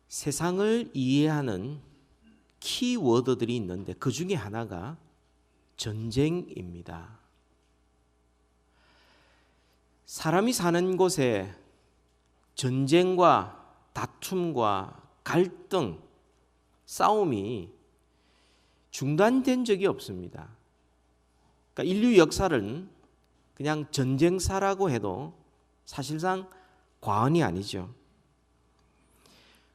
세상을 이해하는 키워드들이 있는데 그 중에 하나가 전쟁입니다. 사람이 사는 곳에 전쟁과 다툼과 갈등, 싸움이 중단된 적이 없습니다. 그러니까 인류 역사는 그냥 전쟁사라고 해도 사실상 과언이 아니죠.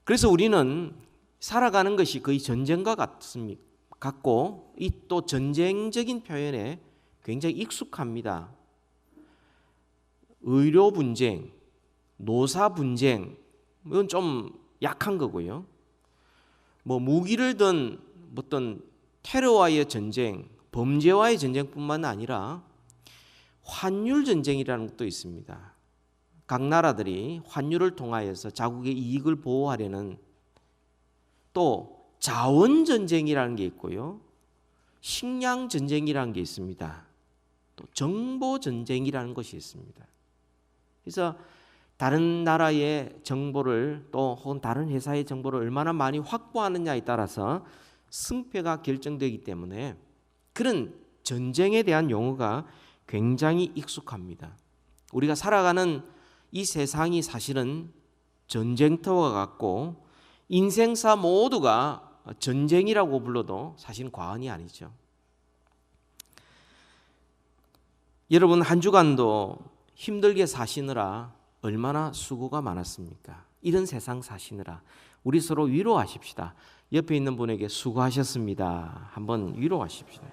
그래서 우리는 살아가는 것이 거의 전쟁과 같고 이 또 전쟁적인 표현에 굉장히 익숙합니다. 의료 분쟁, 노사 분쟁, 이건 좀 약한 거고요. 무기를 든 어떤 테러와의 전쟁, 범죄와의 전쟁뿐만 아니라 환율 전쟁이라는 것도 있습니다. 각 나라들이 환율을 통하여서 자국의 이익을 보호하려는, 또 자원 전쟁이라는 게 있고요. 식량 전쟁이라는 게 있습니다. 또 정보 전쟁이라는 것이 있습니다. 그래서 다른 나라의 정보를 또 혹은 다른 회사의 정보를 얼마나 많이 확보하느냐에 따라서 승패가 결정되기 때문에 그런 전쟁에 대한 용어가 굉장히 익숙합니다. 우리가 살아가는 이 세상이 사실은 전쟁터와 같고 인생사 모두가 전쟁이라고 불러도 사실은 과언이 아니죠. 여러분, 한 주간도 힘들게 사시느라 얼마나 수고가 많았습니까? 이런 세상 사시느라 우리 서로 위로하십시다. 옆에 있는 분에게 수고하셨습니다. 한번 위로하십시다.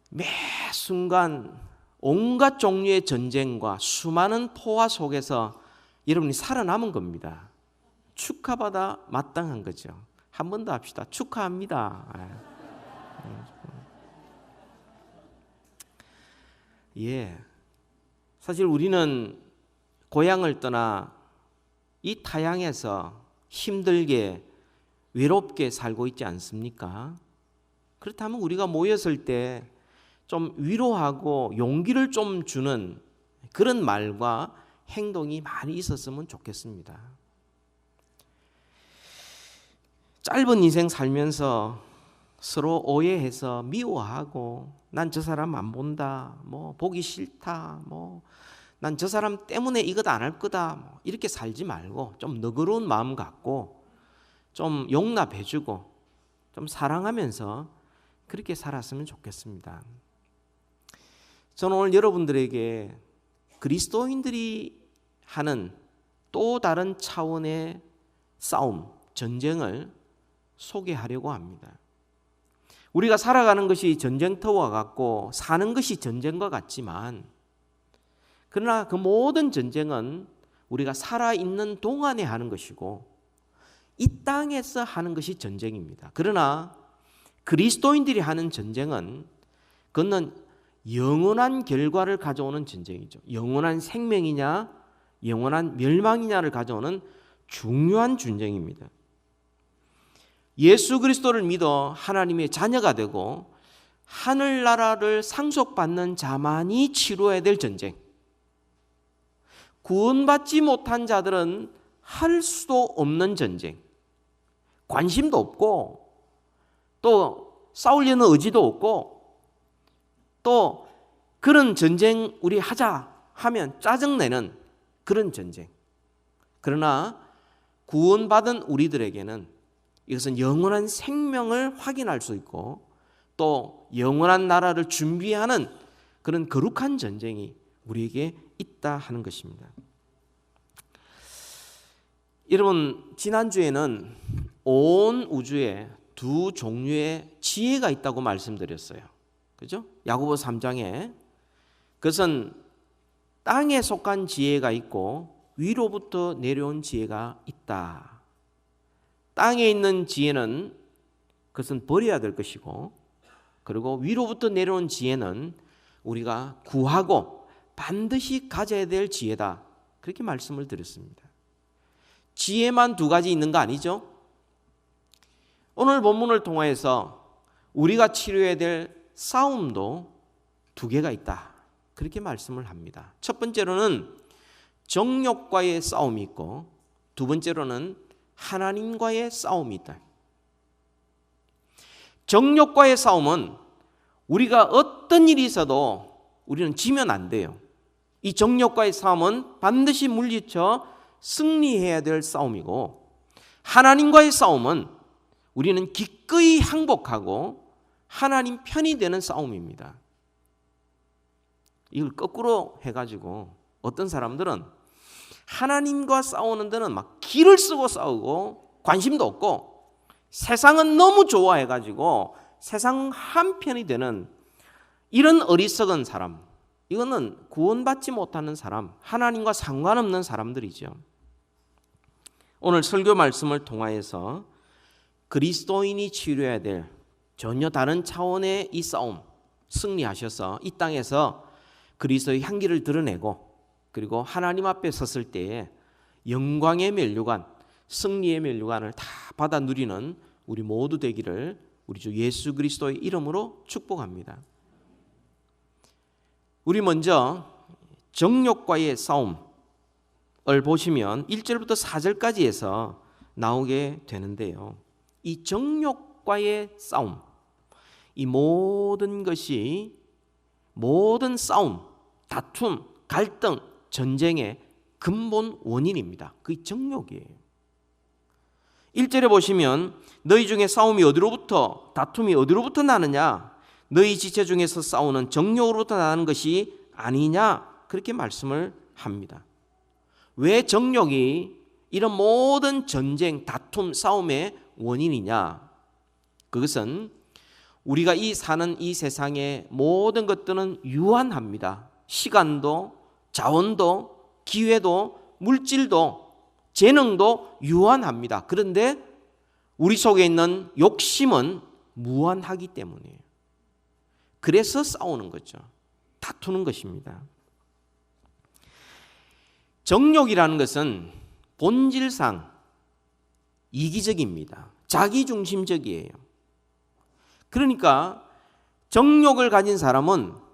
매 순간 온갖 종류의 전쟁과 수많은 포화 속에서 여러분이 살아남은 겁니다. 축하받아 마땅한 거죠. 한 번 더 합시다. 축하합니다. 사실 우리는 고향을 떠나 이 타향에서 힘들게 외롭게 살고 있지 않습니까? 그렇다면 우리가 모였을 때 좀 위로하고 용기를 좀 주는 그런 말과 행동이 많이 있었으면 좋겠습니다. 짧은 인생 살면서 서로 오해해서 미워하고 난 저 사람 안 본다, 보기 싫다, 난 저 사람 때문에 이것 안 할 거다, 이렇게 살지 말고 좀 너그러운 마음 갖고 좀 용납해주고 좀 사랑하면서 그렇게 살았으면 좋겠습니다. 저는 오늘 여러분들에게 그리스도인들이 하는 또 다른 차원의 싸움, 전쟁을 소개하려고 합니다. 우리가 살아가는 것이 전쟁터와 같고 사는 것이 전쟁과 같지만, 그러나 그 모든 전쟁은 우리가 살아있는 동안에 하는 것이고 이 땅에서 하는 것이 전쟁입니다. 그러나 그리스도인들이 하는 전쟁은 그것은 영원한 결과를 가져오는 전쟁이죠. 영원한 생명이냐 영원한 멸망이냐를 가져오는 중요한 전쟁입니다. 예수 그리스도를 믿어 하나님의 자녀가 되고 하늘나라를 상속받는 자만이 치루어야 될 전쟁. 구원받지 못한 자들은 할 수도 없는 전쟁. 관심도 없고 또 싸우려는 의지도 없고 또 그런 전쟁 우리 하자 하면 짜증내는 그런 전쟁. 그러나 구원받은 우리들에게는 이것은 영원한 생명을 확인할 수 있고 또 영원한 나라를 준비하는 그런 거룩한 전쟁이 우리에게 있다 하는 것입니다. 여러분, 지난주에는 온 우주에 두 종류의 지혜가 있다고 말씀드렸어요. 그죠? 야고보 3장에 그것은 땅에 속한 지혜가 있고 위로부터 내려온 지혜가 있다. 땅에 있는 지혜는 그것은 버려야 될 것이고, 그리고 위로부터 내려온 지혜는 우리가 구하고 반드시 가져야 될 지혜다. 그렇게 말씀을 드렸습니다. 지혜만 두 가지 있는 거 아니죠? 오늘 본문을 통해서 우리가 치료해야 될 싸움도 두 개가 있다. 그렇게 말씀을 합니다. 첫 번째로는 정욕과의 싸움이 있고 두 번째로는 하나님과의 싸움이 있다. 정욕과의 싸움은 우리가 어떤 일이 있어도 우리는 지면 안 돼요. 이 정욕과의 싸움은 반드시 물리쳐 승리해야 될 싸움이고, 하나님과의 싸움은 우리는 기꺼이 항복하고 하나님 편이 되는 싸움입니다. 이걸 거꾸로 해가지고 어떤 사람들은 하나님과 싸우는 데는 막 기를 쓰고 싸우고 관심도 없고, 세상은 너무 좋아해가지고 세상 한편이 되는 이런 어리석은 사람, 이거는 구원받지 못하는 사람, 하나님과 상관없는 사람들이죠. 오늘 설교 말씀을 통하여서 그리스도인이 치료해야 될 전혀 다른 차원의 이 싸움 승리하셔서 이 땅에서 그리스도의 향기를 드러내고, 그리고 하나님 앞에 섰을 때에 영광의 면류관, 승리의 면류관을 다 받아 누리는 우리 모두 되기를 우리 주 예수 그리스도의 이름으로 축복합니다. 우리 먼저 정욕과의 싸움을 보시면 1절부터 4절까지 해서 나오게 되는데요. 이 정욕과의 싸움, 이 모든 것이, 모든 싸움, 다툼, 갈등, 전쟁의 근본 원인입니다. 그게 정욕이에요. 1절에 보시면 너희 중에 싸움이 어디로부터, 다툼이 어디로부터 나느냐? 너희 지체 중에서 싸우는 정욕으로부터 나는 것이 아니냐? 그렇게 말씀을 합니다. 왜 정욕이 이런 모든 전쟁, 다툼, 싸움의 원인이냐? 그것은 우리가 사는 이 세상의 모든 것들은 유한합니다. 시간도, 자원도, 기회도, 물질도, 재능도 유한합니다. 그런데 우리 속에 있는 욕심은 무한하기 때문이에요. 그래서 싸우는 거죠. 다투는 것입니다. 정욕이라는 것은 본질상 이기적입니다. 자기중심적이에요. 그러니까 정욕을 가진 사람은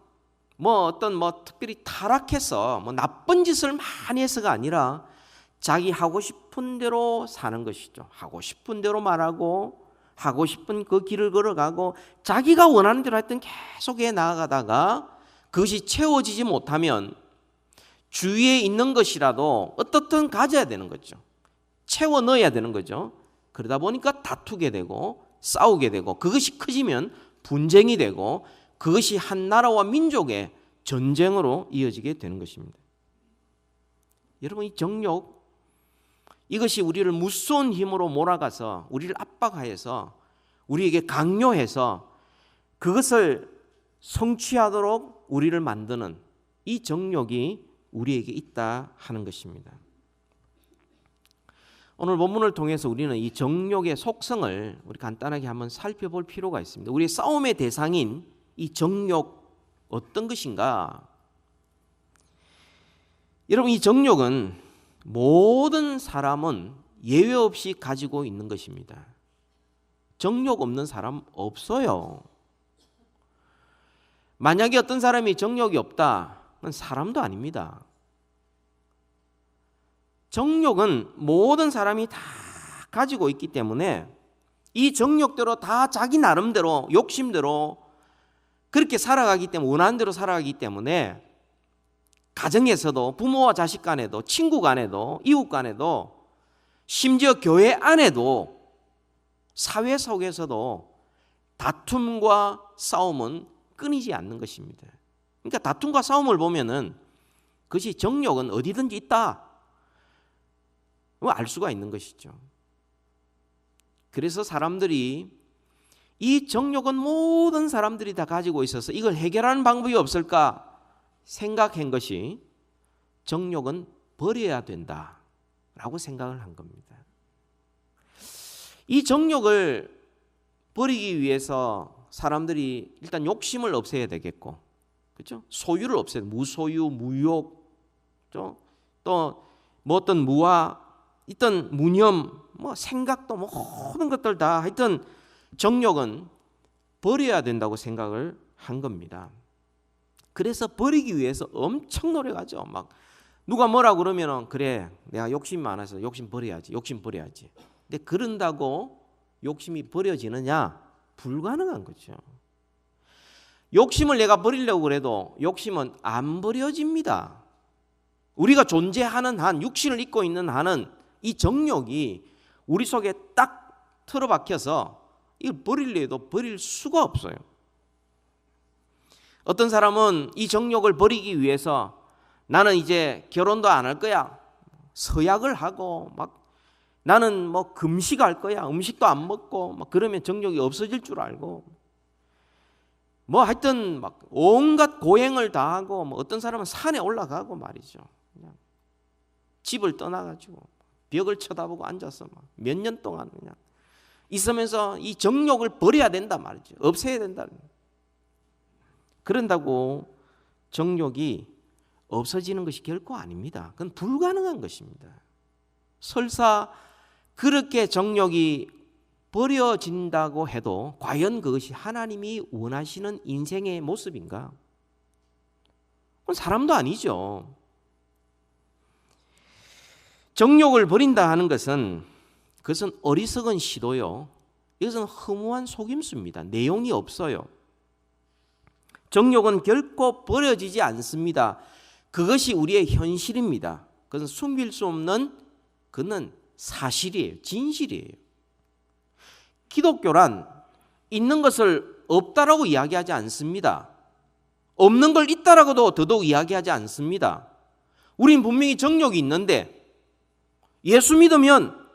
특별히 타락해서 나쁜 짓을 많이 해서가 아니라 자기 하고 싶은 대로 사는 것이죠. 하고 싶은 대로 말하고 하고 싶은 그 길을 걸어가고 자기가 원하는 대로 하여튼 계속 해 나아가다가 그것이 채워지지 못하면 주위에 있는 것이라도 어떻든 가져야 되는 거죠. 채워 넣어야 되는 거죠. 그러다 보니까 다투게 되고 싸우게 되고, 그것이 커지면 분쟁이 되고, 그것이 한 나라와 민족의 전쟁으로 이어지게 되는 것입니다. 여러분, 이 정욕, 이것이 우리를 무서운 힘으로 몰아가서 우리를 압박하여서 우리에게 강요해서 그것을 성취하도록 우리를 만드는 이 정욕이 우리에게 있다 하는 것입니다. 오늘 본문을 통해서 우리는 이 정욕의 속성을 우리 간단하게 한번 살펴볼 필요가 있습니다. 우리의 싸움의 대상인 이 정욕 어떤 것인가? 여러분, 이 정욕은 모든 사람은 예외 없이 가지고 있는 것입니다. 정욕 없는 사람 없어요. 만약에 어떤 사람이 정욕이 없다, 그건 사람도 아닙니다. 정욕은 모든 사람이 다 가지고 있기 때문에 이 정욕대로 다 자기 나름대로 욕심대로 그렇게 살아가기 때문에, 원하는 대로 살아가기 때문에 가정에서도, 부모와 자식 간에도, 친구 간에도, 이웃 간에도, 심지어 교회 안에도, 사회 속에서도 다툼과 싸움은 끊이지 않는 것입니다. 그러니까 다툼과 싸움을 보면은 그것이 정욕은 어디든지 있다, 알 수가 있는 것이죠. 그래서 사람들이 이 정욕은 모든 사람들이 다 가지고 있어서 이걸 해결하는 방법이 없을까 생각한 것이 정욕은 버려야 된다라고 생각을 한 겁니다. 이 정욕을 버리기 위해서 사람들이 일단 욕심을 없애야 되겠고, 그렇죠? 소유를 없애야 돼. 무소유, 무욕, 또 어떤 무화, 있던 무념, 생각도 모든 것들 다 하여튼 정욕은 버려야 된다고 생각을 한 겁니다. 그래서 버리기 위해서 엄청 노력하죠. 막 누가 뭐라 그러면은 그래 내가 욕심이 많아서 욕심 버려야지. 근데 그런다고 욕심이 버려지느냐? 불가능한 거죠. 욕심을 내가 버리려고 그래도 욕심은 안 버려집니다. 우리가 존재하는 한, 육신을 입고 있는 한은 이 정욕이 우리 속에 딱 틀어박혀서 이걸 버리려 해도 버릴 수가 없어요. 어떤 사람은 이 정욕을 버리기 위해서 나는 이제 결혼도 안 할 거야. 서약을 하고 막 나는 뭐 금식할 거야. 음식도 안 먹고 막 그러면 정욕이 없어질 줄 알고 뭐 하여튼 막 온갖 고행을 다 하고 뭐 어떤 사람은 산에 올라가고 말이죠. 그냥 집을 떠나가지고 벽을 쳐다보고 앉아서 막 몇 년 동안 그냥 있으면서 이 정욕을 버려야 된다 말이죠. 없애야 된다. 그런다고 정욕이 없어지는 것이 결코 아닙니다. 그건 불가능한 것입니다. 설사 그렇게 정욕이 버려진다고 해도 과연 그것이 하나님이 원하시는 인생의 모습인가? 그건 사람도 아니죠. 정욕을 버린다 하는 것은 그것은 어리석은 시도요. 이것은 허무한 속임수입니다. 내용이 없어요. 정욕은 결코 버려지지 않습니다. 그것이 우리의 현실입니다. 그것은 숨길 수 없는 그는 사실이에요. 진실이에요. 기독교란 있는 것을 없다라고 이야기하지 않습니다. 없는 걸 있다라고도 더더욱 이야기하지 않습니다. 우린 분명히 정욕이 있는데 예수 믿으면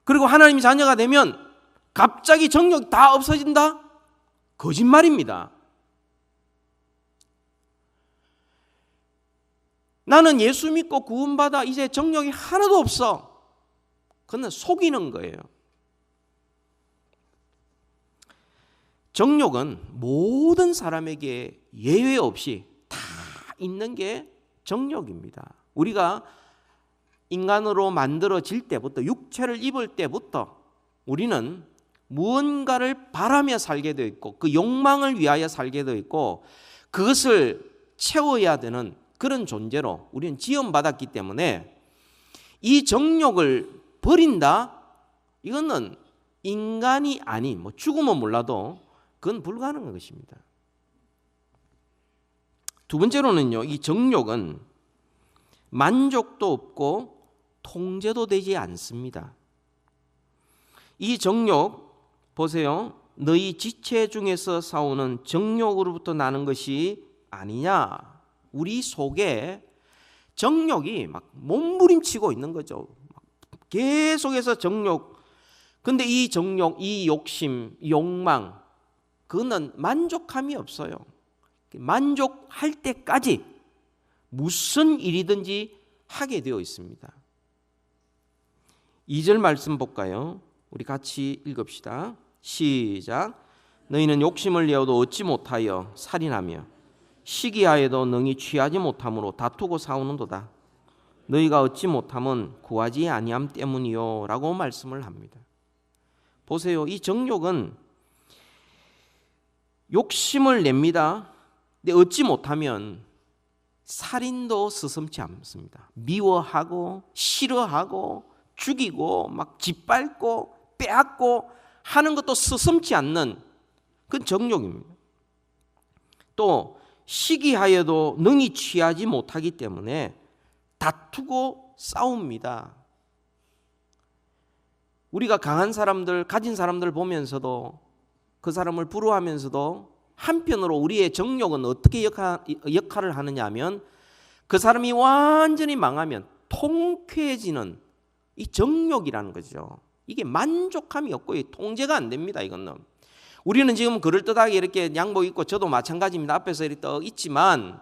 그리고 하나님 자녀가 되면 갑자기 정욕이 다 없어진다? 거짓말입니다. 나는 예수 믿고 구원받아 이제 정욕이 하나도 없어. 그건 속이는 거예요. 정욕은 모든 사람에게 예외 없이 다 있는 게 정욕입니다. 우리가 인간으로 만들어질 때부터 육체를 입을 때부터 우리는 무언가를 바라며 살게 되어 있고 그 욕망을 위하여 살게 되어 있고 그것을 채워야 되는 그런 존재로 우리는 지음받았기 때문에 이 정욕을 버린다? 이거는 인간이 아닌 뭐 죽으면 몰라도 그건 불가능한 것입니다. 두 번째로는요, 이 정욕은 만족도 없고 통제도 되지 않습니다. 이 정욕 보세요. 너희 지체 중에서 싸우는 정욕으로부터 나는 것이 아니냐. 우리 속에 정욕이 막 몸부림치고 있는 거죠. 계속해서 정욕. 근데 이 정욕, 이 욕심, 욕망, 그거는 만족함이 없어요. 만족할 때까지 무슨 일이든지 하게 되어 있습니다. 2절 말씀 볼까요? 우리 같이 읽읍시다. 시작. 너희는 욕심을 내어도 얻지 못하여 살인하며 시기하여도 능히 취하지 못함으로 다투고 싸우는도다. 너희가 얻지 못함은 구하지 아니함 때문이요 라고 말씀을 합니다. 보세요. 이 정욕은 욕심을 냅니다. 근데 얻지 못하면 살인도 스스럼치 않습니다. 미워하고 싫어하고 죽이고 막 짓밟고 빼앗고 하는 것도 스스럼치 않는 그건 정욕입니다. 또 시기하여도 능히 취하지 못하기 때문에 다투고 싸웁니다. 우리가 강한 사람들, 가진 사람들 보면서도 그 사람을 부러워하면서도 한편으로 우리의 정욕은 어떻게 역할을 하느냐 하면 그 사람이 완전히 망하면 통쾌해지는 이 정욕이라는 거죠. 이게 만족함이 없고 통제가 안 됩니다. 이거는 우리는 지금 그럴듯하게 이렇게 양복 입고 저도 마찬가지입니다. 앞에서 이렇게 떡 있지만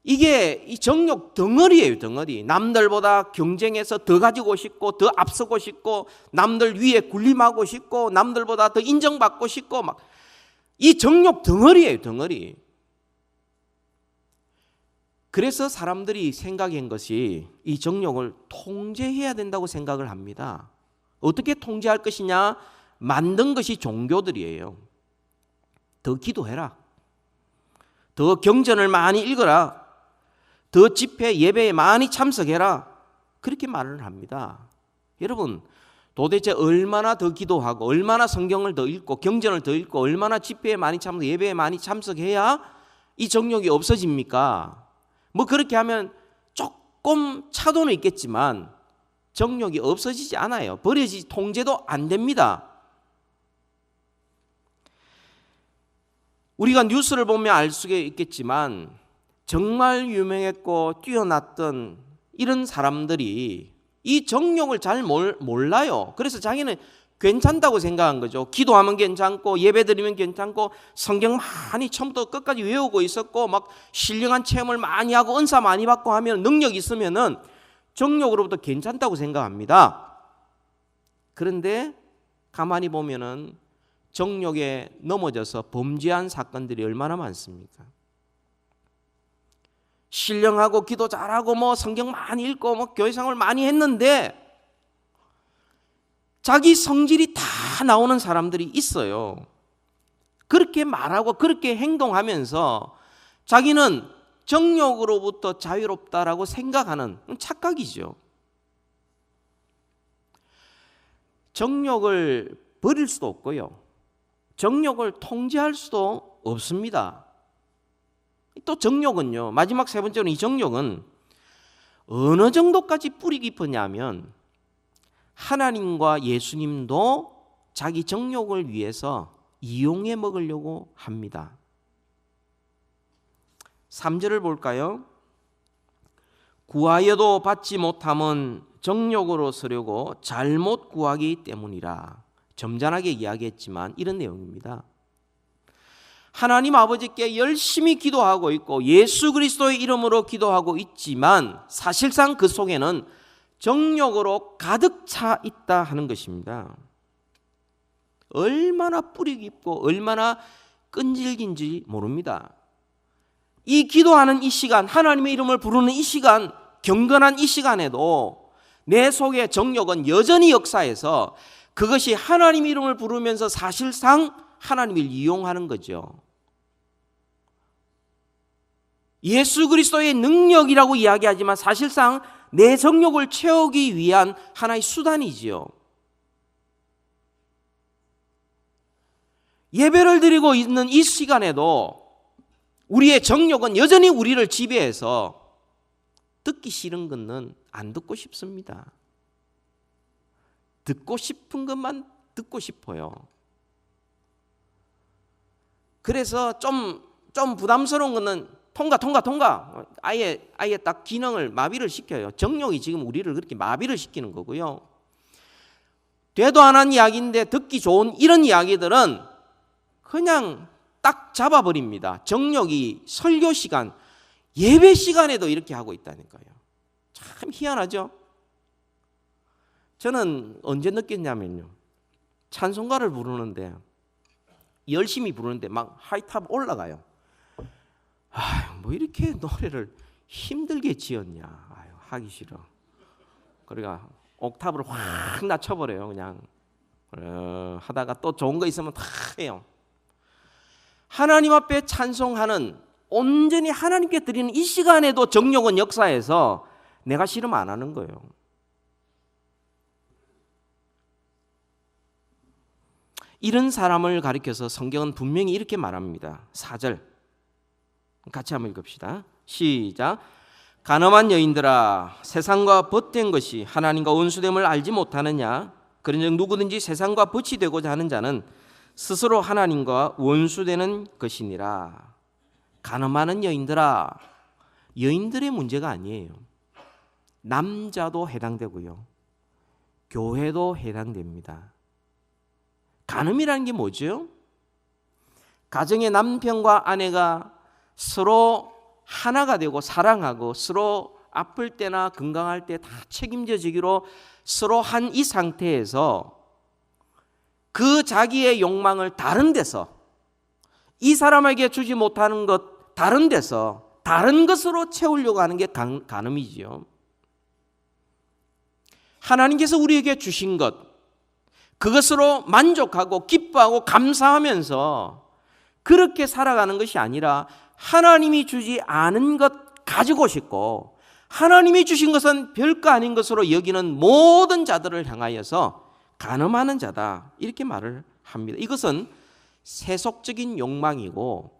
이게 이 정욕 덩어리예요. 덩어리. 남들보다 경쟁해서 더 가지고 싶고 더 앞서고 싶고 남들 위에 군림하고 싶고 남들보다 더 인정받고 싶고 막 이 정욕 덩어리예요. 덩어리. 그래서 사람들이 생각한 것이 이 정욕을 통제해야 된다고 생각을 합니다. 어떻게 통제할 것이냐? 만든 것이 종교들이에요. 더 기도해라. 더 경전을 많이 읽어라. 더 집회 예배에 많이 참석해라. 그렇게 말을 합니다. 여러분, 도대체 얼마나 더 기도하고 얼마나 성경을 더 읽고 경전을 더 읽고 얼마나 집회에 많이 참석, 예배에 많이 참석해야 이 정욕이 없어집니까? 뭐 그렇게 하면 조금 차도는 있겠지만 정욕이 없어지지 않아요. 버려지지 통제도 안 됩니다. 우리가 뉴스를 보면 알 수가 있겠지만 정말 유명했고 뛰어났던 이런 사람들이 이 정욕을 잘 몰라요. 그래서 자기는 괜찮다고 생각한 거죠. 기도하면 괜찮고 예배드리면 괜찮고 성경 많이 처음부터 끝까지 외우고 있었고 막 신령한 체험을 많이 하고 은사 많이 받고 하면 능력 있으면은 정욕으로부터 괜찮다고 생각합니다. 그런데 가만히 보면은 정욕에 넘어져서 범죄한 사건들이 얼마나 많습니까? 신령하고 기도 잘하고 뭐 성경 많이 읽고 뭐 교회 생활 많이 했는데 자기 성질이 다 나오는 사람들이 있어요. 그렇게 말하고 그렇게 행동하면서 자기는 정욕으로부터 자유롭다라고 생각하는 착각이죠. 정욕을 버릴 수도 없고요. 정욕을 통제할 수도 없습니다. 또 정욕은요, 마지막 세 번째로는 이 정욕은 어느 정도까지 뿌리 깊었냐면 하나님과 예수님도 자기 정욕을 위해서 이용해 먹으려고 합니다. 3절을 볼까요? 구하여도 받지 못함은 정욕으로 서려고 잘못 구하기 때문이라. 점잖하게 이야기했지만 이런 내용입니다. 하나님 아버지께 열심히 기도하고 있고 예수 그리스도의 이름으로 기도하고 있지만 사실상 그 속에는 정욕으로 가득 차 있다 하는 것입니다. 얼마나 뿌리 깊고 얼마나 끈질긴지 모릅니다. 이 기도하는 이 시간, 하나님의 이름을 부르는 이 시간, 경건한 이 시간에도 내 속에 정욕은 여전히 역사해서 그것이 하나님 이름을 부르면서 사실상 하나님을 이용하는 거죠. 예수 그리스도의 능력이라고 이야기하지만 사실상 내 정욕을 채우기 위한 하나의 수단이지요. 예배를 드리고 있는 이 시간에도 우리의 정욕은 여전히 우리를 지배해서 듣기 싫은 것은 안 듣고 싶습니다. 듣고 싶은 것만 듣고 싶어요. 그래서 좀 부담스러운 것은 통과. 아예 딱 기능을 마비를 시켜요. 정욕이 지금 우리를 그렇게 마비를 시키는 거고요. 되도 안 한 이야기인데 듣기 좋은 이런 이야기들은 그냥 딱 잡아버립니다. 정욕이 설교 시간, 예배 시간에도 이렇게 하고 있다는 거예요. 참 희한하죠? 저는 언제 느꼈냐면요. 찬송가를 부르는데 열심히 부르는데 막 하이탑 올라가요. 뭐 이렇게 노래를 힘들게 지었냐. 하기 싫어. 그러니까 옥탑을 확 낮춰버려요. 그냥 하다가 또 좋은 거 있으면 다 해요. 하나님 앞에 찬송하는 온전히 하나님께 드리는 이 시간에도 정욕은 역사해서 내가 싫으면 안 하는 거예요. 이런 사람을 가리켜서 성경은 분명히 이렇게 말합니다. 4절 같이 한번 읽읍시다. 시작. 간음한 여인들아, 세상과 벗된 것이 하나님과 원수됨을 알지 못하느냐? 그런즉 누구든지 세상과 벗이 되고자 하는 자는 스스로 하나님과 원수되는 것이니라. 간음하는 여인들아, 여인들의 문제가 아니에요. 남자도 해당되고요, 교회도 해당됩니다. 간음이라는 게 뭐죠? 가정의 남편과 아내가 서로 하나가 되고 사랑하고 서로 아플 때나 건강할 때 다 책임져 주기로 서로 한 이 상태에서 그 자기의 욕망을 다른 데서, 이 사람에게 주지 못하는 것 다른 데서 다른 것으로 채우려고 하는 게 간음이지요. 하나님께서 우리에게 주신 것, 그것으로 만족하고 기뻐하고 감사하면서 그렇게 살아가는 것이 아니라 하나님이 주지 않은 것 가지고 싶고 하나님이 주신 것은 별거 아닌 것으로 여기는 모든 자들을 향하여서 간음하는 자다, 이렇게 말을 합니다. 이것은 세속적인 욕망이고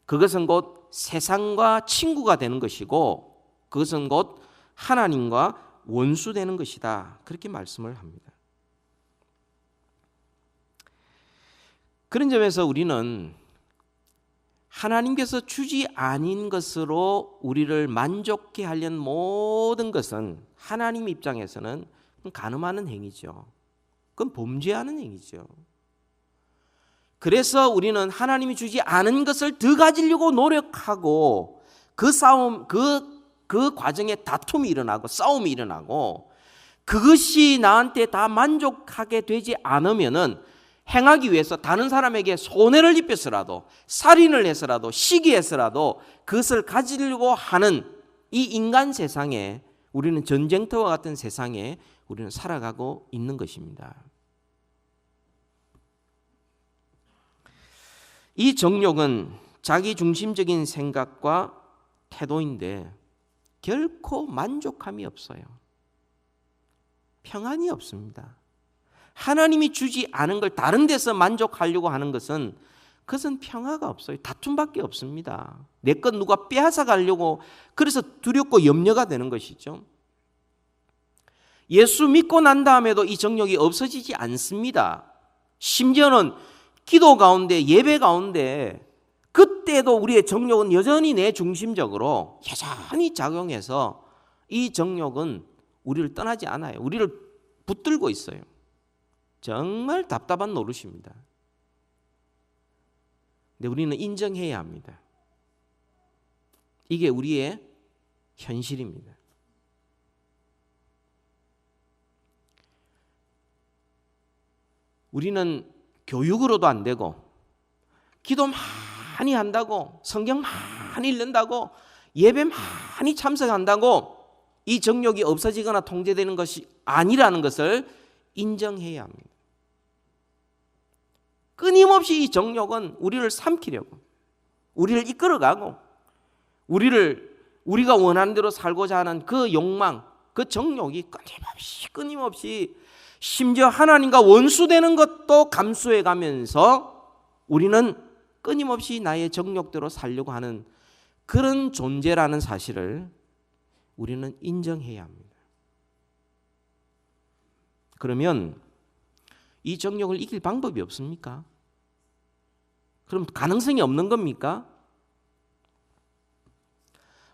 그것은 곧 세상과 친구가 되는 것이고 그것은 곧 하나님과 원수되는 것이다, 그렇게 말씀을 합니다. 그런 점에서 우리는 하나님께서 주지 아닌 것으로 우리를 만족해 하려는 모든 것은 하나님 입장에서는 간음하는 행위죠. 그건 범죄하는 행위죠. 그래서 우리는 하나님이 주지 않은 것을 더 가지려고 노력하고 그 싸움, 그 과정에 다툼이 일어나고 싸움이 일어나고 그것이 나한테 다 만족하게 되지 않으면은 행하기 위해서 다른 사람에게 손해를 입혀서라도 살인을 해서라도 시기해서라도 그것을 가지려고 하는 이 인간 세상에, 우리는 전쟁터와 같은 세상에 우리는 살아가고 있는 것입니다. 이 정욕은 자기 중심적인 생각과 태도인데 결코 만족함이 없어요. 평안이 없습니다. 하나님이 주지 않은 걸 다른 데서 만족하려고 하는 것은 그것은 평화가 없어요. 다툼밖에 없습니다. 내 것 누가 빼앗아 가려고, 그래서 두렵고 염려가 되는 것이죠. 예수 믿고 난 다음에도 이 정욕이 없어지지 않습니다. 심지어는 기도 가운데, 예배 가운데 그때도 우리의 정욕은 여전히 내 중심적으로 여전히 작용해서 이 정욕은 우리를 떠나지 않아요. 우리를 붙들고 있어요. 정말 답답한 노릇입니다. 근데 우리는 인정해야 합니다. 이게 우리의 현실입니다. 우리는 교육으로도 안 되고 기도 많이 한다고 성경 많이 읽는다고 예배 많이 참석한다고 이 정욕이 없어지거나 통제되는 것이 아니라는 것을 인정해야 합니다. 끊임없이 이 정욕은 우리를 삼키려고, 우리를 이끌어가고, 우리가 원하는 대로 살고자 하는 그 욕망, 그 정욕이 끊임없이 심지어 하나님과 원수되는 것도 감수해 가면서 우리는 끊임없이 나의 정욕대로 살려고 하는 그런 존재라는 사실을 우리는 인정해야 합니다. 그러면 이 정욕을 이길 방법이 없습니까? 그럼 가능성이 없는 겁니까?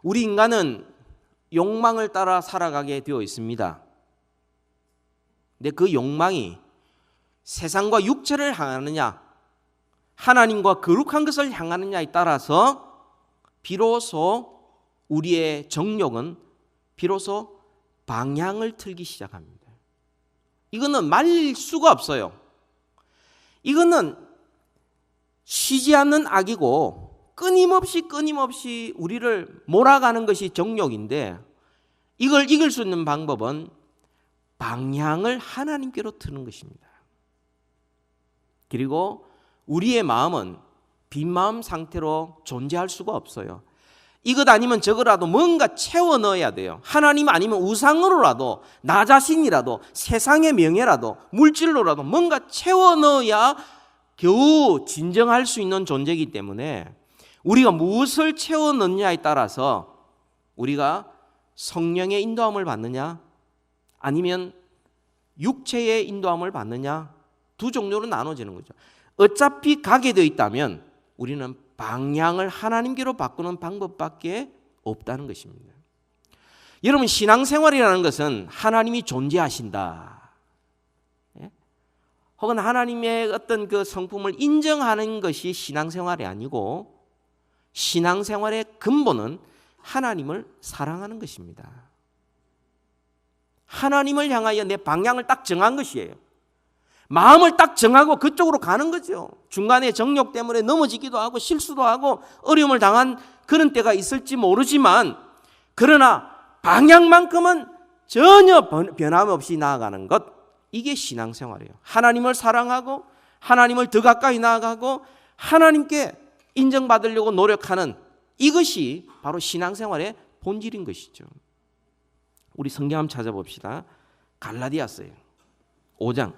우리 인간은 욕망을 따라 살아가게 되어 있습니다. 근데 그 욕망이 세상과 육체를 향하느냐, 하나님과 거룩한 것을 향하느냐에 따라서 비로소 우리의 정욕은 비로소 방향을 틀기 시작합니다. 이거는 말릴 수가 없어요. 이거는 쉬지 않는 악이고 끊임없이 우리를 몰아가는 것이 정욕인데 이걸 이길 수 있는 방법은 방향을 하나님께로 트는 것입니다. 그리고 우리의 마음은 빈 마음 상태로 존재할 수가 없어요. 이것 아니면 저거라도 뭔가 채워 넣어야 돼요. 하나님 아니면 우상으로라도, 나 자신이라도, 세상의 명예라도, 물질로라도 뭔가 채워 넣어야 겨우 진정할 수 있는 존재이기 때문에 우리가 무엇을 채워 넣느냐에 따라서 우리가 성령의 인도함을 받느냐 아니면 육체의 인도함을 받느냐, 두 종류로 나눠지는 거죠. 어차피 가게 되어 있다면 우리는 방향을 하나님께로 바꾸는 방법밖에 없다는 것입니다. 여러분, 신앙생활이라는 것은 하나님이 존재하신다, 혹은 하나님의 어떤 그 성품을 인정하는 것이 신앙생활이 아니고 신앙생활의 근본은 하나님을 사랑하는 것입니다. 하나님을 향하여 내 방향을 딱 정한 것이에요. 마음을 딱 정하고 그쪽으로 가는 거죠. 중간에 정욕 때문에 넘어지기도 하고 실수도 하고 어려움을 당한 그런 때가 있을지 모르지만, 그러나 방향만큼은 전혀 변함없이 나아가는 것, 이게 신앙생활이에요. 하나님을 사랑하고 하나님을 더 가까이 나아가고 하나님께 인정받으려고 노력하는 이것이 바로 신앙생활의 본질인 것이죠. 우리 성경 한번 찾아봅시다. 갈라디아서예요. 5장.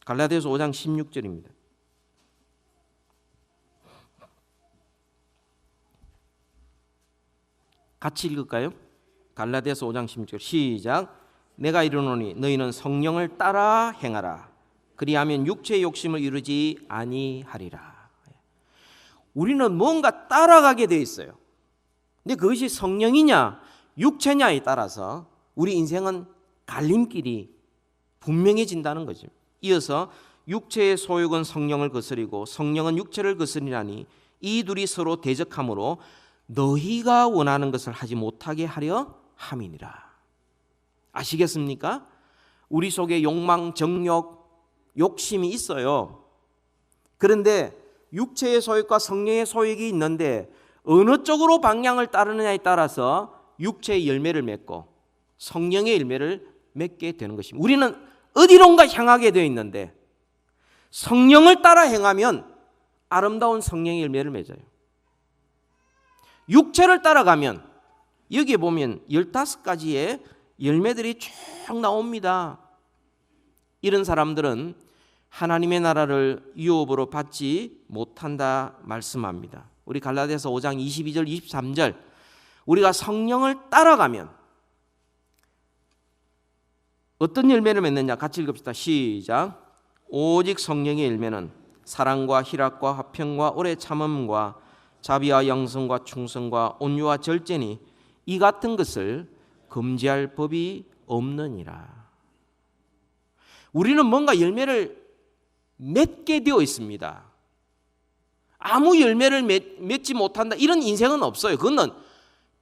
갈라디아서 5장 16절입니다. 같이 읽을까요? 갈라디아서 5장 16절 시작. 내가 이르노니 너희는 성령을 따라 행하라. 그리하면 육체의 욕심을 이루지 아니하리라. 우리는 뭔가 따라가게 돼 있어요. 근데 그것이 성령이냐 육체냐에 따라서 우리 인생은 갈림길이 분명해진다는 거죠. 이어서 육체의 소욕은 성령을 거스리고 성령은 육체를 거스리나니 이 둘이 서로 대적하므로 너희가 원하는 것을 하지 못하게 하려 함이니라. 아시겠습니까? 우리 속에 욕망, 정욕, 욕심이 있어요. 그런데 육체의 소욕과 성령의 소욕이 있는데 어느 쪽으로 방향을 따르느냐에 따라서 육체의 열매를 맺고 성령의 열매를 맺게 되는 것입니다. 우리는 어디론가 향하게 되어 있는데 성령을 따라 행하면 아름다운 성령의 열매를 맺어요. 육체를 따라가면 여기에 보면 15가지의 열매들이 쭉 나옵니다. 이런 사람들은 하나님의 나라를 유업으로 받지 못한다 말씀합니다. 우리 갈라디아서 5장 22절 23절 우리가 성령을 따라가면 어떤 열매를 맺느냐 같이 읽읍시다. 시작. 오직 성령의 열매는 사랑과 희락과 화평과 오래 참음과 자비와 영성과 충성과 온유와 절제니 이 같은 것을 금지할 법이 없느니라. 우리는 뭔가 열매를 맺게 되어 있습니다. 아무 열매를 맺지 못한다 이런 인생은 없어요. 그건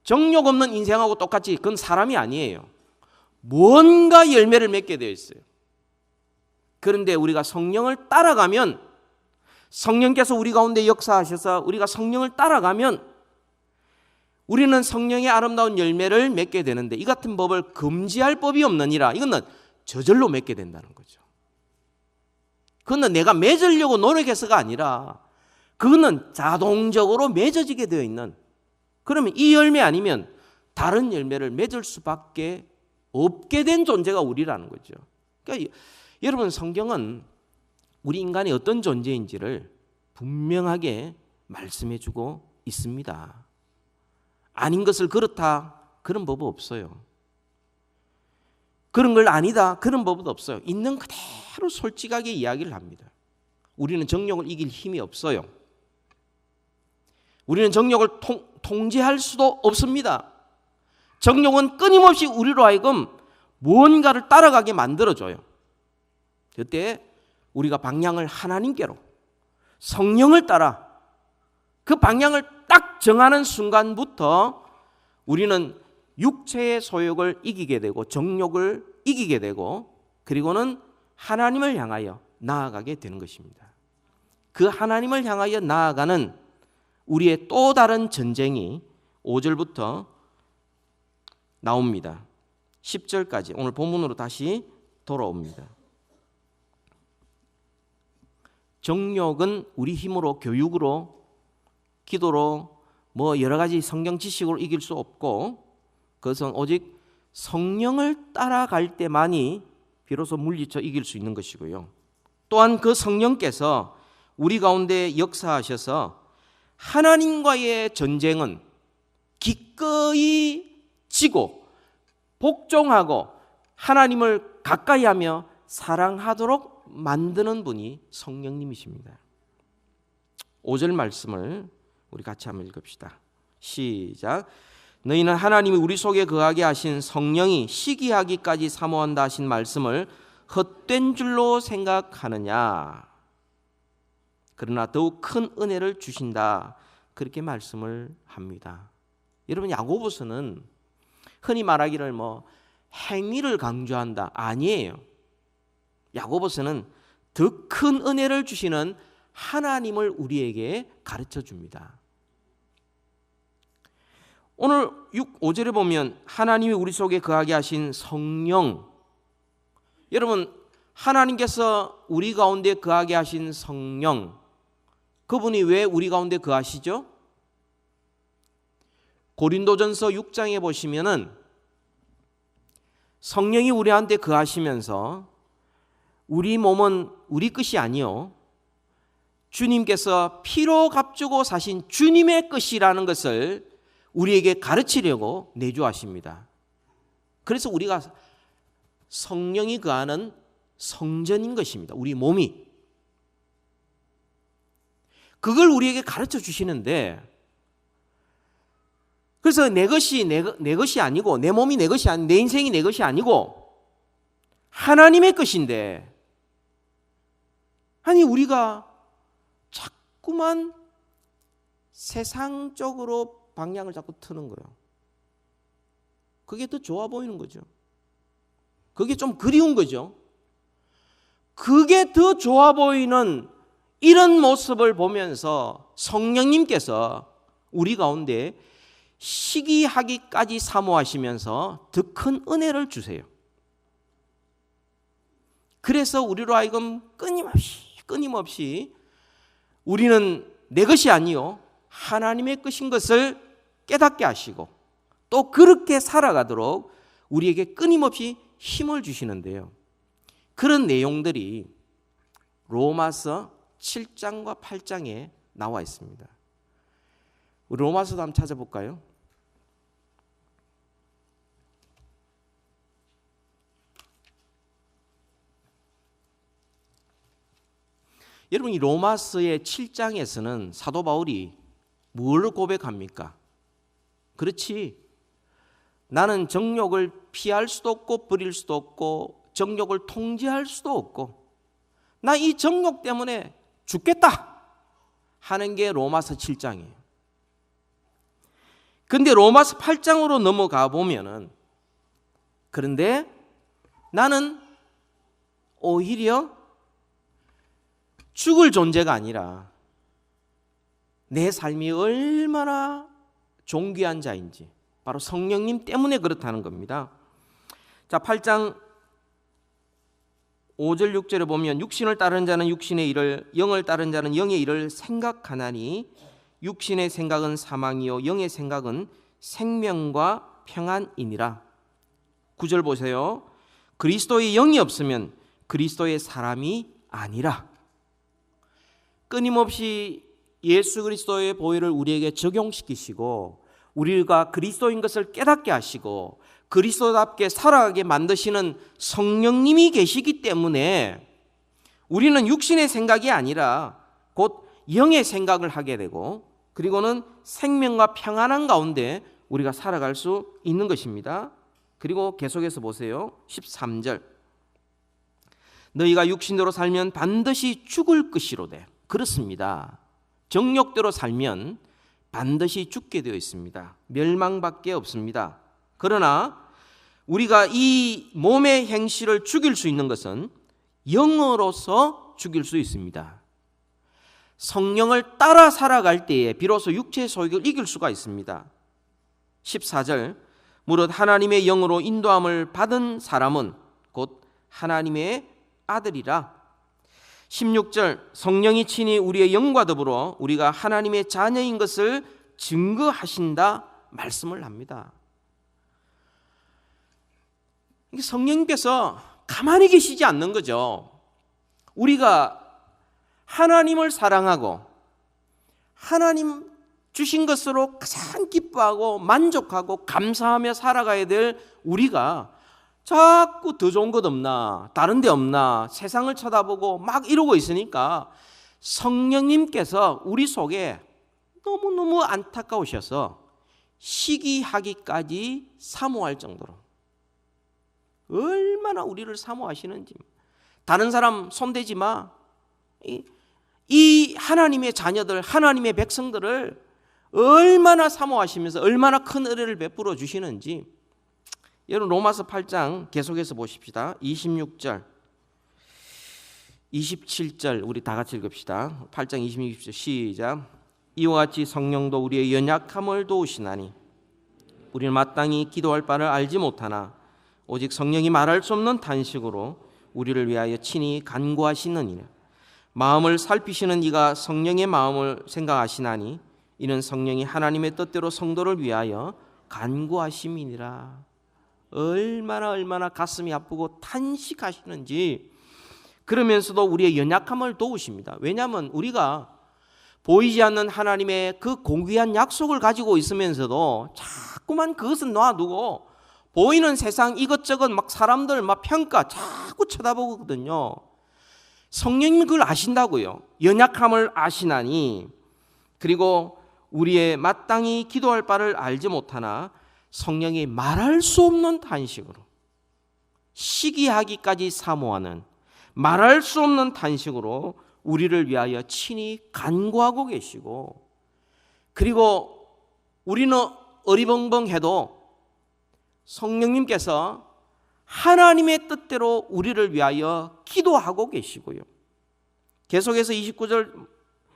정욕 없는 인생하고 똑같이 그건 사람이 아니에요. 뭔가 열매를 맺게 되어 있어요. 그런데 우리가 성령을 따라가면 성령께서 우리 가운데 역사하셔서 우리가 성령을 따라가면 우리는 성령의 아름다운 열매를 맺게 되는데 이 같은 법을 금지할 법이 없느니라. 이거는 저절로 맺게 된다는 거죠. 그거는 내가 맺으려고 노력해서가 아니라 그거는 자동적으로 맺어지게 되어 있는, 그러면 이 열매 아니면 다른 열매를 맺을 수밖에 없게 된 존재가 우리라는 거죠. 그러니까 여러분 성경은 우리 인간이 어떤 존재인지를 분명하게 말씀해주고 있습니다. 아닌 것을 그렇다 그런 법은 없어요. 그런 걸 아니다 그런 법은 없어요. 있는 그대로 솔직하게 이야기를 합니다. 우리는 정욕을 이길 힘이 없어요. 우리는 정욕을 통제할 수도 없습니다. 정욕은 끊임없이 우리로 하여금 무언가를 따라가게 만들어줘요. 그때 우리가 방향을 하나님께로 성령을 따라 그 방향을 딱 정하는 순간부터 우리는 육체의 소욕을 이기게 되고 정욕을 이기게 되고 그리고는 하나님을 향하여 나아가게 되는 것입니다. 그 하나님을 향하여 나아가는 우리의 또 다른 전쟁이 5절부터 나옵니다. 10절까지 오늘 본문으로 다시 돌아옵니다. 정욕은 우리 힘으로 교육으로 기도로 뭐 여러 가지 성경 지식으로 이길 수 없고 그것은 오직 성령을 따라갈 때만이 비로소 물리쳐 이길 수 있는 것이고요. 또한 그 성령께서 우리 가운데 역사하셔서 하나님과의 전쟁은 기꺼이 지고 복종하고 하나님을 가까이 하며 사랑하도록 만드는 분이 성령님이십니다. 5절 말씀을 우리 같이 한번 읽읍시다. 시작. 너희는 하나님이 우리 속에 거하게 하신 성령이 시기하기까지 사모한다 하신 말씀을 헛된 줄로 생각하느냐. 그러나 더욱 큰 은혜를 주신다. 그렇게 말씀을 합니다. 여러분 야고보서는 흔히 말하기를 행위를 강조한다. 아니에요. 야고보서는 더 큰 은혜를 주시는 하나님을 우리에게 가르쳐 줍니다. 오늘 5절에 보면 하나님이 우리 속에 거하게 하신 성령, 여러분 하나님께서 우리 가운데 거하게 하신 성령, 그분이 왜 우리 가운데 거하시죠? 고린도전서 6장에 보시면은 성령이 우리한테 거하시면서 우리 몸은 우리 것이 아니요 주님께서 피로 값주고 사신 주님의 것이라는 것을 우리에게 가르치려고 내주하십니다. 그래서 우리가 성령이 거하는 성전인 것입니다. 우리 몸이. 그걸 우리에게 가르쳐 주시는데, 그래서 내 것이 아니고, 내 몸이 내 것이 아니고, 내 인생이 내 것이 아니고 하나님의 것인데, 아니 우리가 자꾸만 세상적으로 방향을 자꾸 트는 거예요. 그게 더 좋아 보이는 거죠. 그게 좀 그리운 거죠. 그게 더 좋아 보이는 이런 모습을 보면서 성령님께서 우리 가운데 시기하기까지 사모하시면서 더 큰 은혜를 주세요. 그래서 우리로 하여금 끊임없이 우리는 내 것이 아니요 하나님의 것인 것을 깨닫게 하시고 또 그렇게 살아가도록 우리에게 끊임없이 힘을 주시는데요. 그런 내용들이 로마서 7장과 8장에 나와 있습니다. 우리 로마서도 한번 찾아볼까요? 여러분, 이 로마서의 7장에서는 사도 바울이 뭘 고백합니까? 그렇지, 나는 정욕을 피할 수도 없고 버릴 수도 없고 정욕을 통제할 수도 없고 나 이 정욕 때문에 죽겠다 하는 게 로마서 7장이에요. 근데 로마서 8장으로 넘어가 보면은 그런데 나는 오히려 죽을 존재가 아니라 내 삶이 얼마나 존귀한 자인지 바로 성령님 때문에 그렇다는 겁니다. 자, 8장 5절 6절에 보면 육신을 따르는 자는 육신의 일을, 영을 따르는 자는 영의 일을 생각하나니 육신의 생각은 사망이요 영의 생각은 생명과 평안이니라. 9절 보세요. 그리스도의 영이 없으면 그리스도의 사람이 아니라. 끊임없이 예수 그리스도의 보혈을 우리에게 적용시키시고 우리가 그리스도인 것을 깨닫게 하시고 그리스도답게 살아가게 만드시는 성령님이 계시기 때문에 우리는 육신의 생각이 아니라 곧 영의 생각을 하게 되고 그리고는 생명과 평안한 가운데 우리가 살아갈 수 있는 것입니다. 그리고 계속해서 보세요. 13절. 너희가 육신대로 살면 반드시 죽을 것이로되. 그렇습니다. 정욕대로 살면 반드시 죽게 되어 있습니다. 멸망밖에 없습니다. 그러나 우리가 이 몸의 행실을 죽일 수 있는 것은 영으로서 죽일 수 있습니다. 성령을 따라 살아갈 때에 비로소 육체의 소욕을 이길 수가 있습니다. 14절. 무릇 하나님의 영으로 인도함을 받은 사람은 곧 하나님의 아들이라. 16절. 성령이 친히 우리의 영과 더불어 우리가 하나님의 자녀인 것을 증거하신다 말씀을 합니다. 성령님께서 가만히 계시지 않는 거죠. 우리가 하나님을 사랑하고 하나님 주신 것으로 가장 기뻐하고 만족하고 감사하며 살아가야 될 우리가 자꾸 더 좋은 것 없나, 다른 데 없나, 세상을 쳐다보고 막 이러고 있으니까 성령님께서 우리 속에 너무너무 안타까우셔서 시기하기까지 사모할 정도로 얼마나 우리를 사모하시는지. 다른 사람 손대지 마. 이 하나님의 자녀들, 하나님의 백성들을 얼마나 사모하시면서 얼마나 큰 은혜를 베풀어 주시는지. 여러분 로마서 8장 계속해서 보십시다. 26절 27절 우리 다 같이 읽읍시다. 8장 26절 시작. 이와 같이 성령도 우리의 연약함을 도우시나니 우리는 마땅히 기도할 바를 알지 못하나 오직 성령이 말할 수 없는 탄식으로 우리를 위하여 친히 간구하시느니라. 마음을 살피시는 이가 성령의 마음을 생각하시나니 이는 성령이 하나님의 뜻대로 성도를 위하여 간구하심이니라. 얼마나 가슴이 아프고 탄식하시는지. 그러면서도 우리의 연약함을 도우십니다. 왜냐하면 우리가 보이지 않는 하나님의 그 고귀한 약속을 가지고 있으면서도 자꾸만 그것은 놔두고 보이는 세상 이것저것 막 사람들 막 평가 자꾸 쳐다보거든요. 성령님이 그걸 아신다고요. 연약함을 아시나니, 그리고 우리의 마땅히 기도할 바를 알지 못하나 성령이 말할 수 없는 탄식으로, 시기하기까지 사모하는 말할 수 없는 탄식으로 우리를 위하여 친히 간구하고 계시고, 그리고 우리는 어리벙벙해도 성령님께서 하나님의 뜻대로 우리를 위하여 기도하고 계시고요. 계속해서 29절,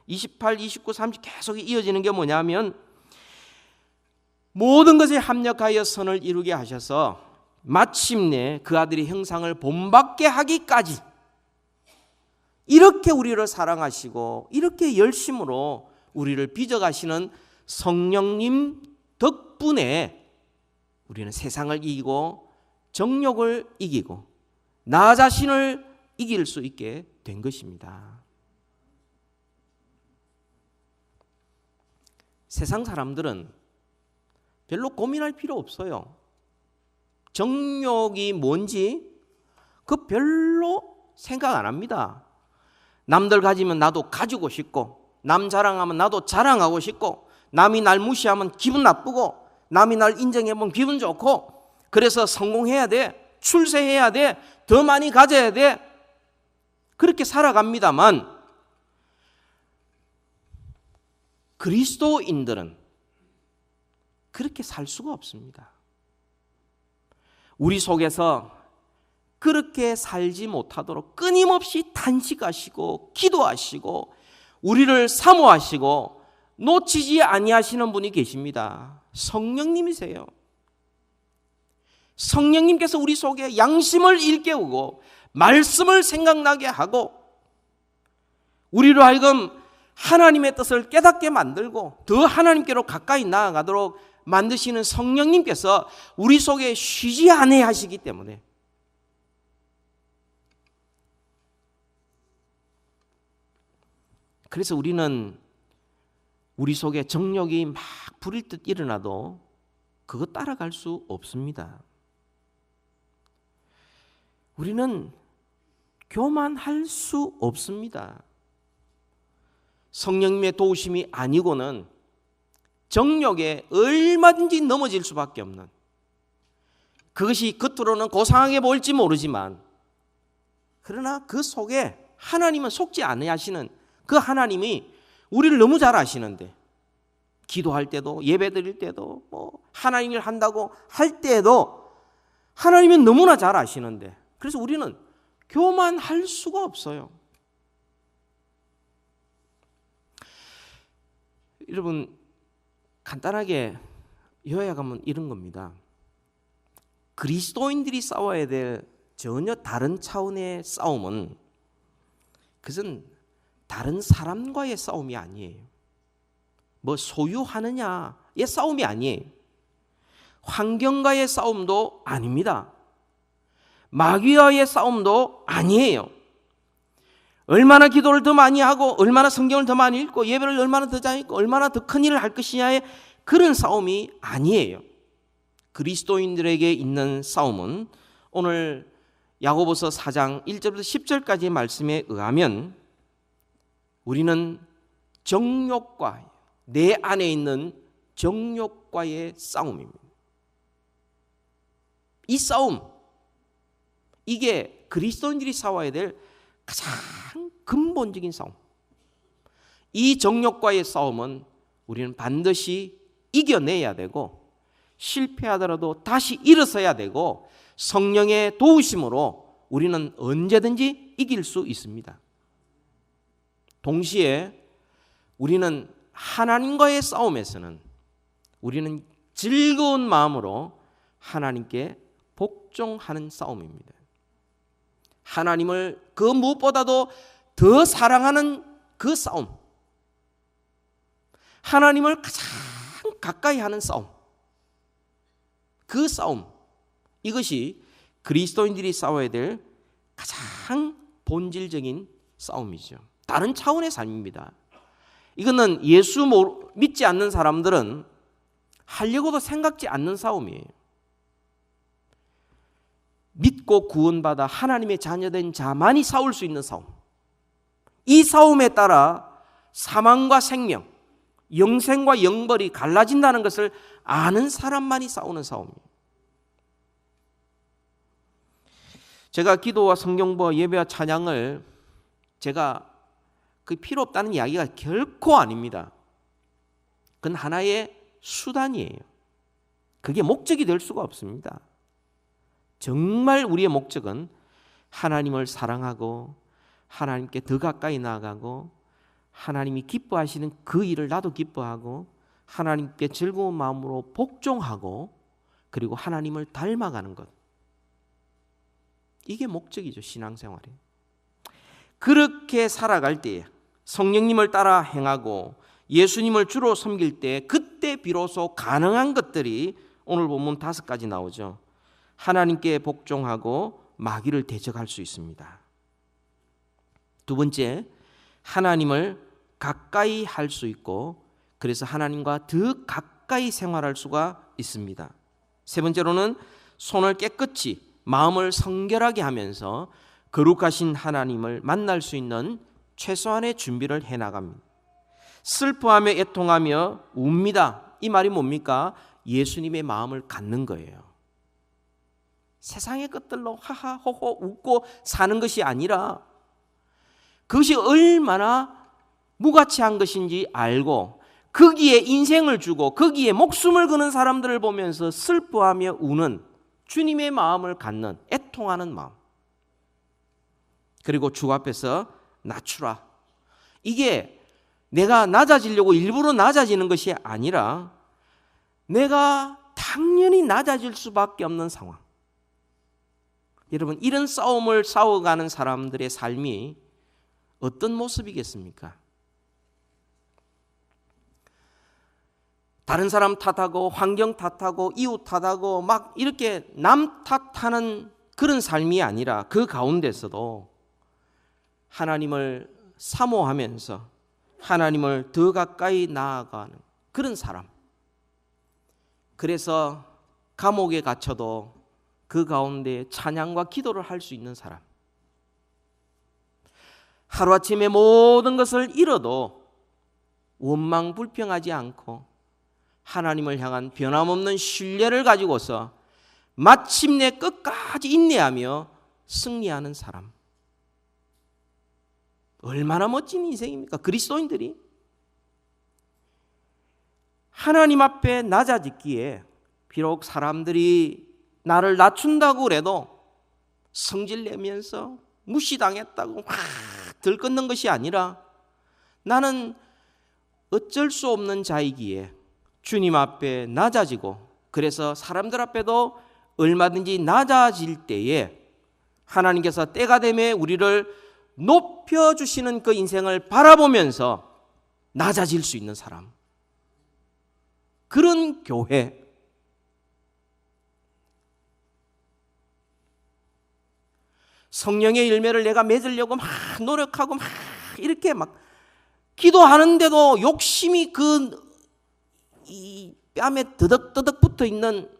28, 29, 30 계속 이어지는 게 뭐냐면 모든 것에 합력하여 선을 이루게 하셔서 마침내 그 아들의 형상을 본받게 하기까지, 이렇게 우리를 사랑하시고 이렇게 열심으로 우리를 빚어가시는 성령님 덕분에 우리는 세상을 이기고 정욕을 이기고 나 자신을 이길 수 있게 된 것입니다. 세상 사람들은 별로 고민할 필요 없어요. 정욕이 뭔지 그 별로 생각 안 합니다. 남들 가지면 나도 가지고 싶고, 남 자랑하면 나도 자랑하고 싶고, 남이 날 무시하면 기분 나쁘고, 남이 날 인정해보면 기분 좋고, 그래서 성공해야 돼, 출세해야 돼, 더 많이 가져야 돼, 그렇게 살아갑니다만 그리스도인들은 그렇게 살 수가 없습니다. 우리 속에서 그렇게 살지 못하도록 끊임없이 탄식하시고 기도하시고 우리를 사모하시고 놓치지 아니하시는 분이 계십니다. 성령님이세요. 성령님께서 우리 속에 양심을 일깨우고 말씀을 생각나게 하고 우리로 하여금 하나님의 뜻을 깨닫게 만들고 더 하나님께로 가까이 나아가도록 만드시는 성령님께서 우리 속에 쉬지 아니하시기 때문에 그래서 우리는 우리 속에 정욕이 막 부릴 듯 일어나도 그거 따라갈 수 없습니다. 우리는 교만할 수 없습니다. 성령님의 도우심이 아니고는 정욕에 얼마든지 넘어질 수밖에 없는, 그것이 겉으로는 고상하게 보일지 모르지만 그러나 그 속에 하나님은 속지 아니하시는 그 하나님이 우리를 너무 잘 아시는데, 기도할 때도 예배 드릴 때도 하나님을 한다고 할 때에도 하나님은 너무나 잘 아시는데, 그래서 우리는 교만할 수가 없어요. 여러분, 간단하게 요약하면 이런 겁니다. 그리스도인들이 싸워야 될 전혀 다른 차원의 싸움은 그것은 다른 사람과의 싸움이 아니에요. 뭐 소유하느냐의 싸움이 아니에요. 환경과의 싸움도 아닙니다. 마귀와의 싸움도 아니에요. 얼마나 기도를 더 많이 하고 얼마나 성경을 더 많이 읽고 예배를 얼마나 더 잘 읽고 얼마나 더 큰 일을 할 것이냐의 그런 싸움이 아니에요. 그리스도인들에게 있는 싸움은 오늘 야고보서 4장 1절부터 10절까지의 말씀에 의하면 우리는 정욕과, 내 안에 있는 정욕과의 싸움입니다. 이 싸움, 이게 그리스도인들이 싸워야 될 가장 근본적인 싸움. 이 정욕과의 싸움은 우리는 반드시 이겨내야 되고 실패하더라도 다시 일어서야 되고 성령의 도우심으로 우리는 언제든지 이길 수 있습니다. 동시에 우리는 하나님과의 싸움에서는 우리는 즐거운 마음으로 하나님께 복종하는 싸움입니다. 하나님을 그 무엇보다도 더 사랑하는 그 싸움, 하나님을 가장 가까이 하는 싸움, 그 싸움, 이것이 그리스도인들이 싸워야 될 가장 본질적인 싸움이죠. 다른 차원의 삶입니다. 이거는 예수 믿지 않는 사람들은 하려고도 생각지 않는 싸움이에요. 믿고 구원받아 하나님의 자녀된 자만이 싸울 수 있는 싸움. 이 싸움에 따라 사망과 생명, 영생과 영벌이 갈라진다는 것을 아는 사람만이 싸우는 싸움이에요. 제가 기도와 성경과 예배와 찬양을 제가 그 필요 없다는 이야기가 결코 아닙니다. 그건 하나의 수단이에요. 그게 목적이 될 수가 없습니다. 정말 우리의 목적은 하나님을 사랑하고 하나님께 더 가까이 나아가고 하나님이 기뻐하시는 그 일을 나도 기뻐하고 하나님께 즐거운 마음으로 복종하고 그리고 하나님을 닮아가는 것. 이게 목적이죠, 신앙생활에. 그렇게 살아갈 때에 성령님을 따라 행하고 예수님을 주로 섬길 때 그때 비로소 가능한 것들이 오늘 본문 5가지 나오죠. 하나님께 복종하고 마귀를 대적할 수 있습니다. 두 번째, 하나님을 가까이 할 수 있고 그래서 하나님과 더 가까이 생활할 수가 있습니다. 세 번째로는 손을 깨끗이 마음을 성결하게 하면서 거룩하신 하나님을 만날 수 있는 최소한의 준비를 해나갑니다. 슬퍼하며 애통하며 웁니다. 이 말이 뭡니까? 예수님의 마음을 갖는 거예요. 세상의 것들로 하하 호호 웃고 사는 것이 아니라 그것이 얼마나 무가치한 것인지 알고 거기에 인생을 주고 거기에 목숨을 거는 사람들을 보면서 슬퍼하며 우는 주님의 마음을 갖는 애통하는 마음. 그리고 주 앞에서 낮추라. 이게 내가 낮아지려고 일부러 낮아지는 것이 아니라 내가 당연히 낮아질 수밖에 없는 상황. 여러분, 이런 싸움을 싸워가는 사람들의 삶이 어떤 모습이겠습니까? 다른 사람 탓하고 환경 탓하고 이웃 탓하고 막 이렇게 남 탓하는 그런 삶이 아니라 그 가운데서도 하나님을 사모하면서 하나님을 더 가까이 나아가는 그런 사람. 그래서 감옥에 갇혀도 그 가운데 찬양과 기도를 할 수 있는 사람. 하루아침에 모든 것을 잃어도 원망 불평하지 않고 하나님을 향한 변함없는 신뢰를 가지고서 마침내 끝까지 인내하며 승리하는 사람. 얼마나 멋진 인생입니까? 그리스도인들이 하나님 앞에 낮아지기에 비록 사람들이 나를 낮춘다고 그래도 성질내면서 무시당했다고 막 들끓는 것이 아니라 나는 어쩔 수 없는 자이기에 주님 앞에 낮아지고 그래서 사람들 앞에도 얼마든지 낮아질 때에 하나님께서 때가 되매 우리를 높여주시는 그 인생을 바라보면서 낮아질 수 있는 사람. 그런 교회. 성령의 열매를 내가 맺으려고 막 노력하고 막 이렇게 막 기도하는데도 욕심이 이 뺨에 더덕더덕 붙어 있는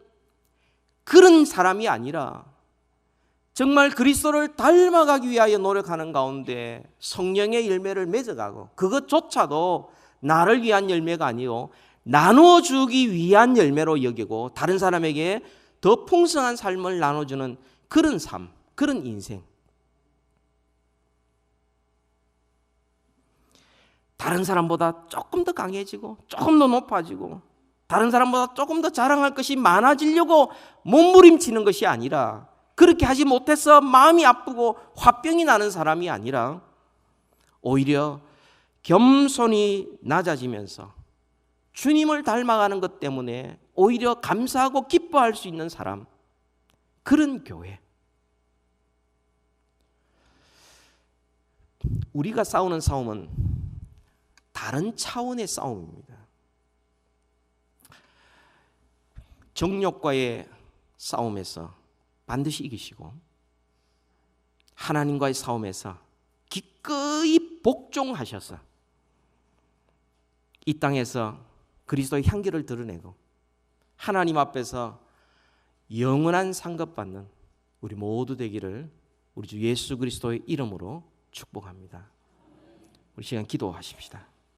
그런 사람이 아니라 정말 그리스도를 닮아가기 위하여 노력하는 가운데 성령의 열매를 맺어가고 그것조차도 나를 위한 열매가 아니요 나눠주기 위한 열매로 여기고 다른 사람에게 더 풍성한 삶을 나눠주는 그런 삶, 그런 인생. 다른 사람보다 조금 더 강해지고 조금 더 높아지고 다른 사람보다 조금 더 자랑할 것이 많아지려고 몸부림치는 것이 아니라 그렇게 하지 못해서 마음이 아프고 화병이 나는 사람이 아니라 오히려 겸손히 낮아지면서 주님을 닮아가는 것 때문에 오히려 감사하고 기뻐할 수 있는 사람, 그런 교회. 우리가 싸우는 싸움은 다른 차원의 싸움입니다. 정욕과의 싸움에서 반드시 이기시고 하나님과의 싸움에서 기꺼이 복종하셔서 이 땅에서 그리스도의 향기를 드러내고 하나님 앞에서 영원한 상급받는 우리 모두 되기를 우리 주 예수 그리스도의 이름으로 축복합니다. 우리 시간 기도하십시다.